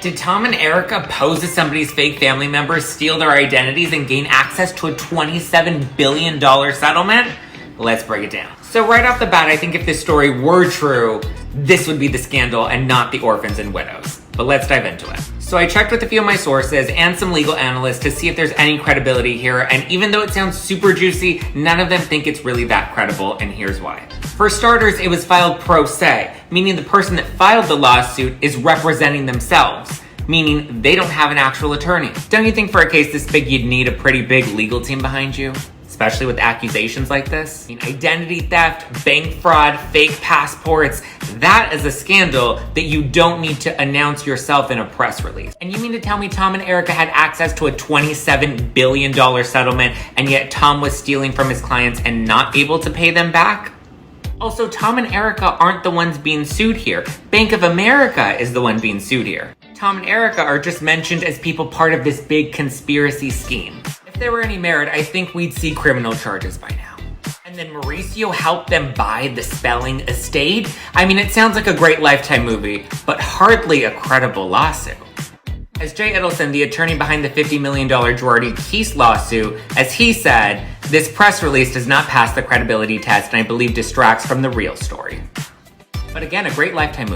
Did Tom and Erika pose as somebody's fake family members, steal their identities, and gain access to a $27 billion settlement? Let's break it down. So right off the bat, I think if this story were true, this would be the scandal and not the orphans and widows. But let's dive into it. So I checked with a few of my sources and some legal analysts to see if there's any credibility here, and even though it sounds super juicy, none of them think it's really that credible, and here's why. For starters, it was filed pro se, meaning the person that filed the lawsuit is representing themselves, meaning they don't have an actual attorney. Don't you think for a case this big you'd need a pretty big legal team behind you? Especially with accusations like this. I mean, identity theft, bank fraud, fake passports, that is a scandal that you don't need to announce yourself in a press release. And you mean to tell me Tom and Erika had access to a $27 billion settlement, and yet Tom was stealing from his clients and not able to pay them back? Also, Tom and Erika aren't the ones being sued here. Bank of America is the one being sued here. Tom and Erika are just mentioned as people part of this big conspiracy scheme. If there were any merit, I think we'd see criminal charges by now. And then Mauricio helped them buy the Spelling estate? I mean, it sounds like a great Lifetime movie, but hardly a credible lawsuit. As Jay Edelson, the attorney behind the $50 million Girardi Keese lawsuit, as he said, this press release does not pass the credibility test and I believe distracts from the real story. But again, a great Lifetime movie.